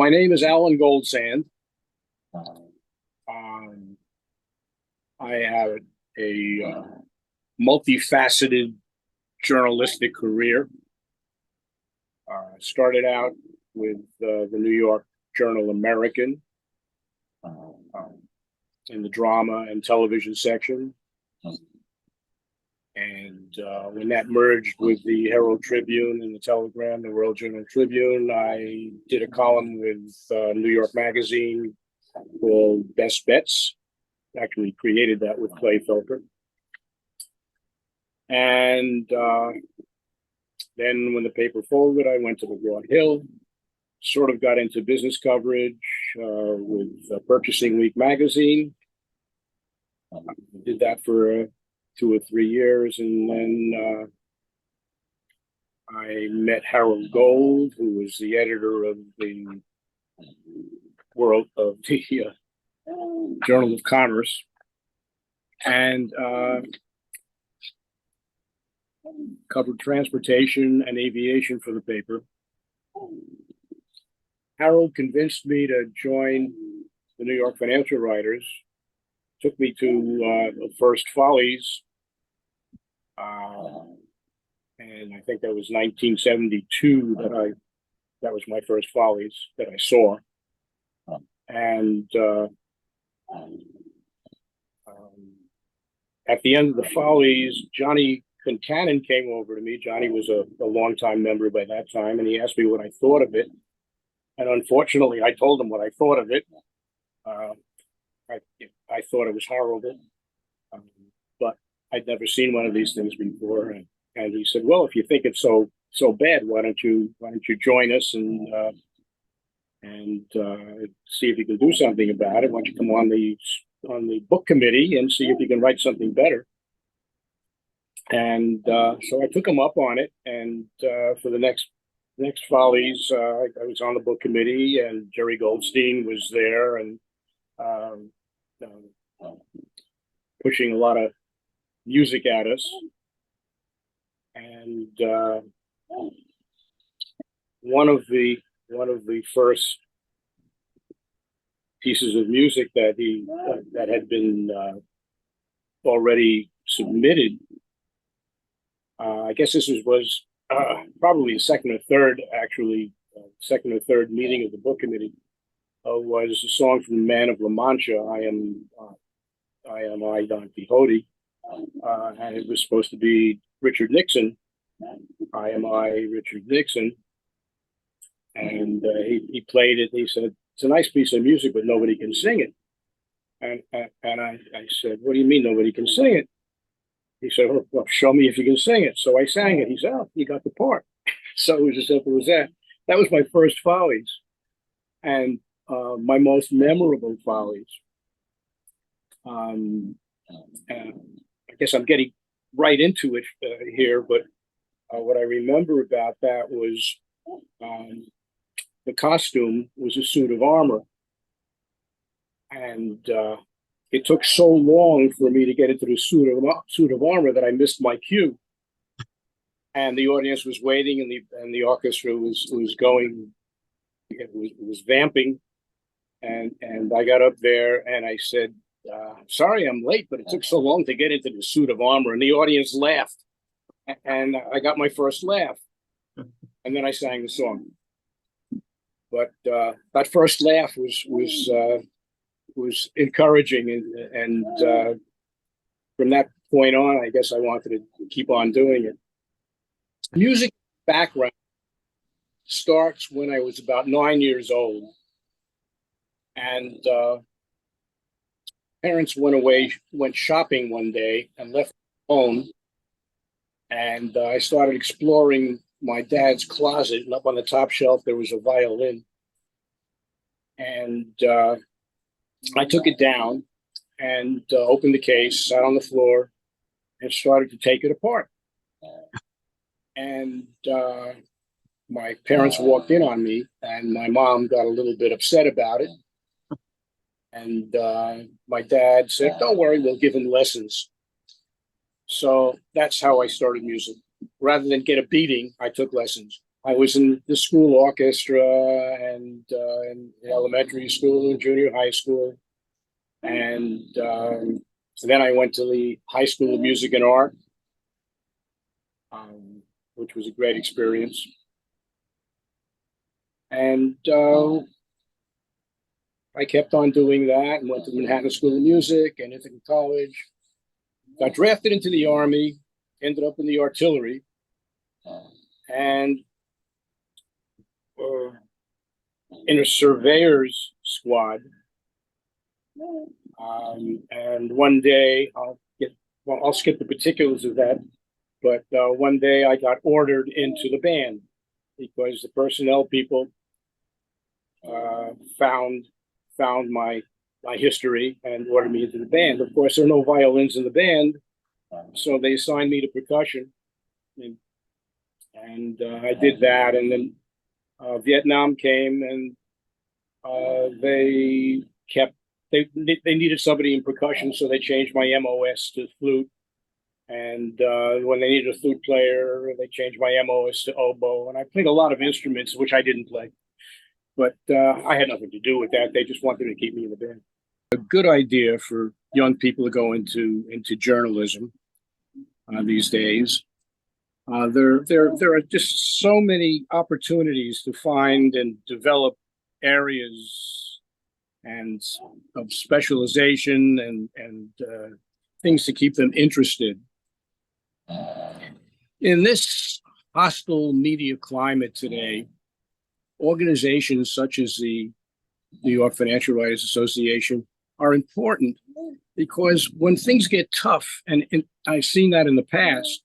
My name is Alan Goldsand. Um, I have a multifaceted journalistic career. Started out with the New York Journal American in the drama and television section. And when that merged with the Herald Tribune and the Telegram, the World Journal Tribune, I did a column with New York Magazine called Best Bets. Actually created that with Clay Felker. And then when the paper folded, I went to McGraw Hill, sort of got into business coverage with Purchasing Week magazine. Did that for 2 or 3 years, and then I met Harold Gold, who was the editor of the Journal of Commerce, and covered transportation and aviation for the paper. Harold convinced me to join the New York Financial Writers. Took me to the first Follies, and I think that was 1972 that was my first Follies that I saw. And at the end of the Follies, Johnny Concannon came over to me. Johnny was a longtime member by that time, and he asked me what I thought of it. And unfortunately, I told him what I thought of it. I thought it was horrible, but I'd never seen one of these things before. And he said, "Well, if you think it's so bad, why don't you join us and see if you can do something about it? Why don't you come on the book committee and see if you can write something better?" And so I took him up on it, and for the next Follies, I was on the book committee, and Jerry Goldstein was there, and pushing a lot of music at us. And one of the first pieces of music that had been already submitted, I guess this was probably the second or third meeting of the book committee, was a song from the Man of La Mancha, I, Don Quixote, and it was supposed to be Richard Nixon, I, Richard Nixon, and he played it. He said, "It's a nice piece of music, but nobody can sing it." And I said, "What do you mean nobody can sing it?" He said, "Well, show me if you can sing it." So I sang it. He said, "Oh, you got the part." So it was as simple as that. That was my first Follies, and my most memorable Follies. And I guess I'm getting right into it here, but what I remember about that was the costume was a suit of armor, and it took so long for me to get into the suit of armor that I missed my cue, and the audience was waiting, and the orchestra was going, it was vamping, and I got up there and I said, "Sorry, I'm late, but it took so long to get into the suit of armor," and the audience laughed, and I got my first laugh, and then I sang the song. But that first laugh was encouraging, and from that point on, I guess I wanted to keep on doing it. Music background starts when I was about 9 years old, and parents went shopping one day and left home, and I started exploring my dad's closet, and up on the top shelf there was a violin, and I took it down and opened the case, sat on the floor, and started to take it apart. And my parents walked in on me, and my mom got a little bit upset about it. And my dad said, "Don't worry, we'll give him lessons." So that's how I started music. Rather than get a beating, I took lessons. I was in the school orchestra and in elementary school and junior high school. And so then I went to the High School of Music and Art, which was a great experience. And I kept on doing that and went to Manhattan School of Music and Ithaca College. Got drafted into the Army, ended up in the artillery, and in a surveyor's squad. And one day, I'll skip the particulars of that, but one day I got ordered into the band because the personnel people found my history and ordered me into the band. Of course, there are no violins in the band, so they assigned me to percussion, and I did that. And then Vietnam came, and they needed somebody in percussion, so they changed my MOS to flute. And when they needed a flute player, they changed my MOS to oboe. And I played a lot of instruments, which I didn't play. But I had nothing to do with that. They just wanted to keep me in the band. A good idea for young people to go into journalism these days. There are just so many opportunities to find and develop areas and of specialization and things to keep them interested. In this hostile media climate today, organizations such as the New York Financial Writers Association are important because when things get tough, and I've seen that in the past,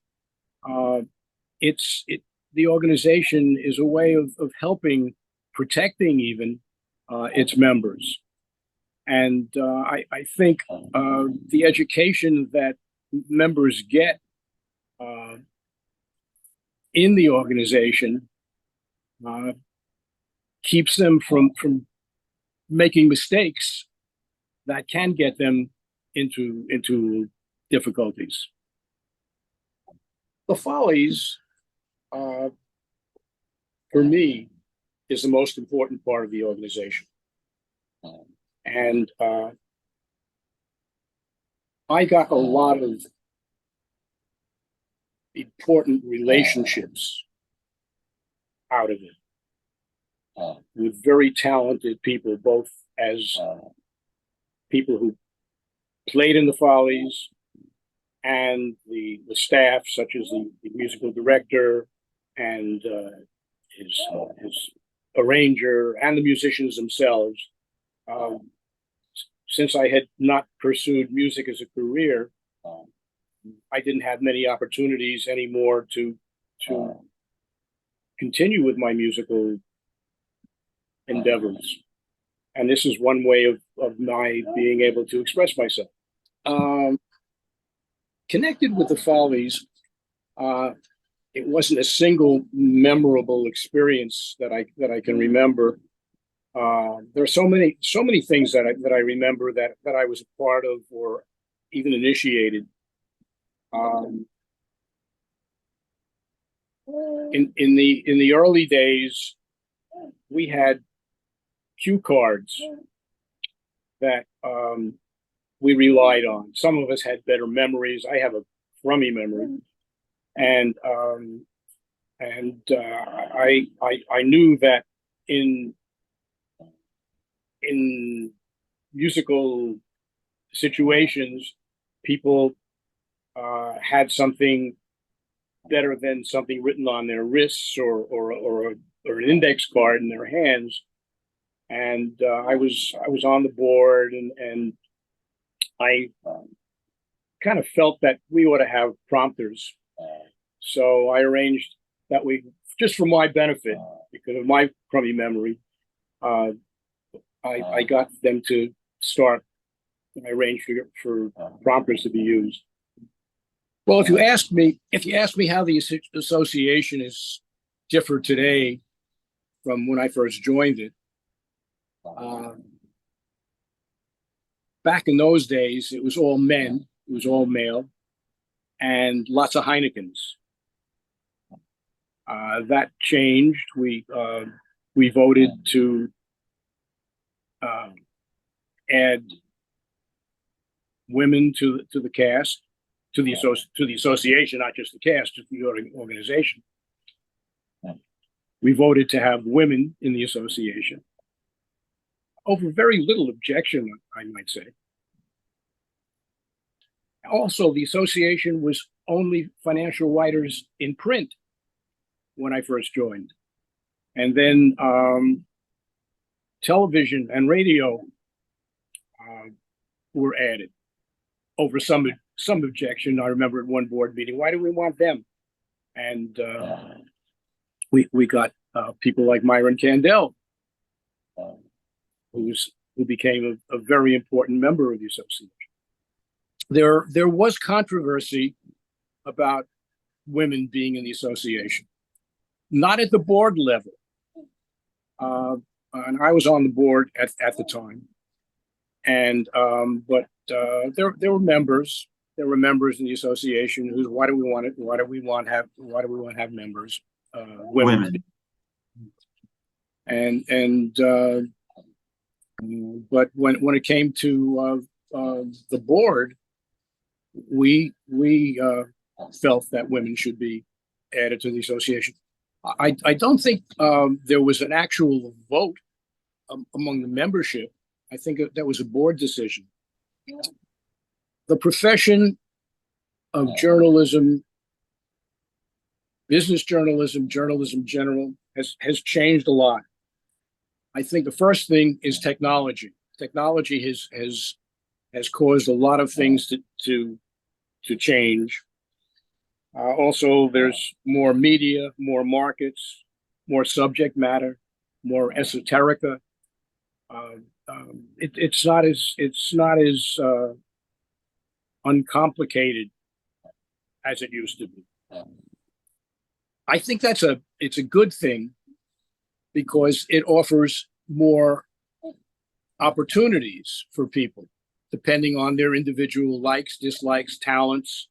the organization is a way of helping, protecting even its members. And I think the education that members get in the organization keeps them from making mistakes that can get them into difficulties. The Follies, for me, is the most important part of the organization. And I got a lot of important relationships out of it with very talented people, both as people who played in the Follies and the staff, such as the musical director and his arranger and the musicians themselves. Since I had not pursued music as a career, I didn't have many opportunities anymore to continue with my musical endeavors. And this is one way of my being able to express myself. Connected with the Follies, it wasn't a single memorable experience that I can remember. There are so many things that I remember that I was a part of or even initiated. In the early days, we had cue cards that we relied on. Some of us had better memories. I have a crummy memory, and I knew that in musical situations, people had something better than something written on their wrists or an index card in their hands. And I was on the board, and I kind of felt that we ought to have prompters. So I arranged that we, just for my benefit, because of my crummy memory, I got them to start. I arranged for prompters to be used. Well, if you ask me how the association is different today from when I first joined it, back in those days, it was all men, it was all male, and lots of Heinekens. That changed. We voted to add women to the cast, to the association, not just the cast, to the organization. We voted to have women in the association over very little objection, I might say. Also, the association was only financial writers in print when I first joined. And then television and radio were added over some objection. I remember at one board meeting, why do we want them? And we got people like Myron Candell, who became a very important member of the association. There was controversy about women being in the association, not at the board level. And I was on the board at the time, and but there were members. There were members in the association who, why do we want to have members, women? And but when it came to the board, we felt that women should be added to the association. I don't think there was an actual vote among the membership. I think that was a board decision. The profession of journalism, business journalism, journalism general, has changed a lot. I think the first thing is technology. Technology has caused a lot of things to change. Also, there's more media, more markets, more subject matter, more esoterica. It's not as uncomplicated as it used to be. I think it's a good thing because it offers more opportunities for people depending on their individual likes, dislikes, talents.